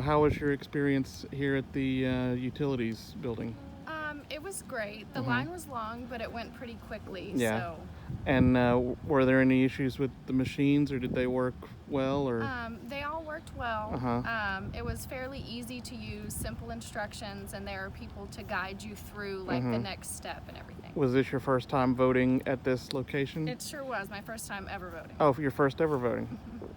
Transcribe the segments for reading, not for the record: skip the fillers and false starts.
how was your experience here at the utilities building? It was great. The line was long, but it went pretty quickly. Yeah. So, And were there any issues with the machines, or did they work well? Or they all worked well. It was fairly easy to use, simple instructions, and there are people to guide you through like the next step and everything. was this your first time voting at this location? It sure was my first time ever voting. Oh, for your first ever voting.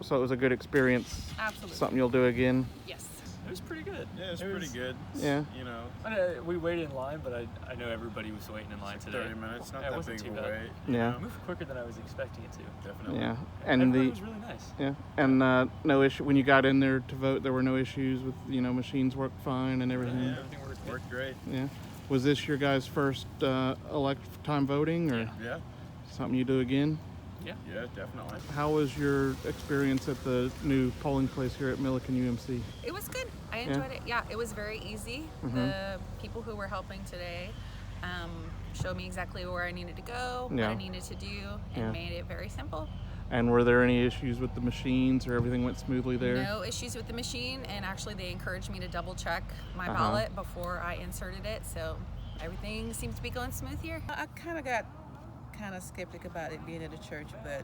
So it was a good experience. Absolutely. Something you'll do again? Yes. It was pretty good. Yeah, it was pretty good. Yeah. You know, We waited in line, but I know everybody was waiting in line today. 30 minutes, not Yeah, it that wasn't big too of a bad. wait. Yeah. It moved quicker than I was expecting it to. Definitely. Yeah. And Everybody was really nice. yeah. And no issue when you got in there to vote. There were no issues with machines worked fine and everything. Yeah, Everything worked good. worked great. Yeah. Was this your guys' first time voting, or Yeah, something you do again? Yeah. yeah, definitely. How was your experience at the new polling place here at Milliken UMC? It was good. I enjoyed it. Yeah, it was very easy. The people who were helping today showed me exactly where I needed to go, what Yeah. I needed to do, and Yeah. made it very simple. And were there any issues with the machines, or everything went smoothly there? No issues with the machine, and actually they encouraged me to double check my Uh-huh. ballot before I inserted it, so everything seems to be going smooth here. I got skeptic about it being at a church, but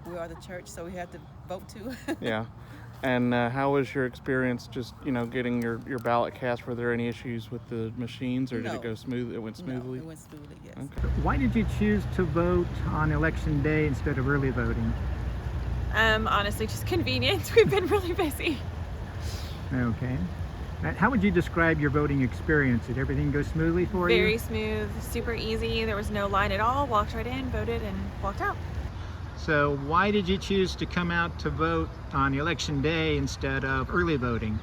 we are the church, so we have to vote too. Yeah. And how was your experience just, getting your ballot cast? Were there any issues with the machines, or did No. it go smooth? It went smoothly? No, it went smoothly, yes. Okay. Why did you choose to vote on election day instead of early voting? Honestly, just convenience. We've been really busy. Okay. How would you describe your voting experience? Did everything go smoothly for you? Very smooth, super easy. There was no line at all. Walked right in, voted, and walked out. So why did you choose to come out to vote on election day instead of early voting?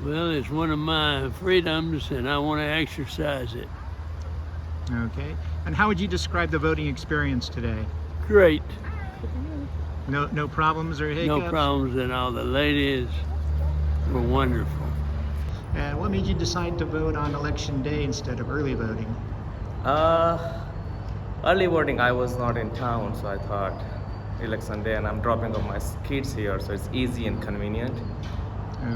Well, it's one of my freedoms and I want to exercise it. Okay. And how would you describe the voting experience today? Great. No problems or hiccups? No problems at all. The ladies were wonderful. And what made you decide to vote on election day instead of early voting? Early voting, I was not in town, so I thought election day, and I'm dropping off my kids here, so it's easy and convenient.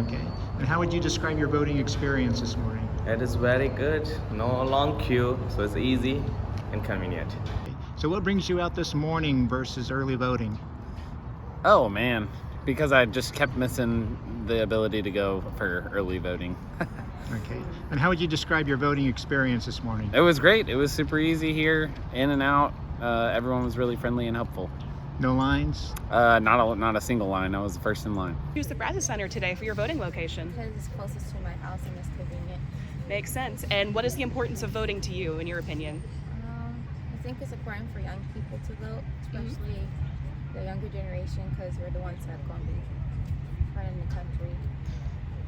Okay. And how would you describe your voting experience this morning? It is very good, no long queue, so it's easy and convenient. So what brings you out this morning versus early voting? Oh man, because I just kept missing the ability to go for early voting. Okay. And how would you describe your voting experience this morning? It was great. It was super easy here, in and out. Everyone was really friendly and helpful. No lines? Not a single line. I was the first in line. Use the Brazos Center today for your voting location. Because it's closest to my house and it's convenient. Makes sense. And what is the importance of voting to you, in your opinion? I think it's important for young people to vote, especially the younger generation, because we're the ones that are going to be running the country.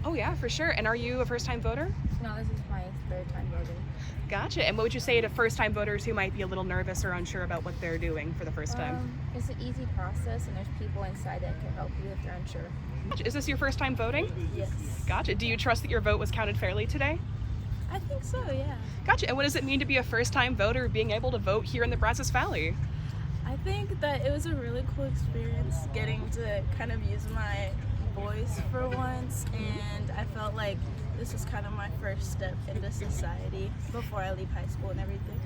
Oh yeah, for sure. And are you a first-time voter? No, this is my third time voting. Gotcha. And what would you say to first-time voters who might be a little nervous or unsure about what they're doing for the first time? It's an easy process, and there's people inside that can help you if you're unsure. Is this your first time voting? Yes. Gotcha. Do you trust that your vote was counted fairly today? I think so, yeah. Gotcha. And what does it mean to be a first-time voter being able to vote here in the Brazos Valley? I think that it was a really cool experience getting to kind of use my voice for once, and I felt like this was kind of my first step into society before I leave high school and everything.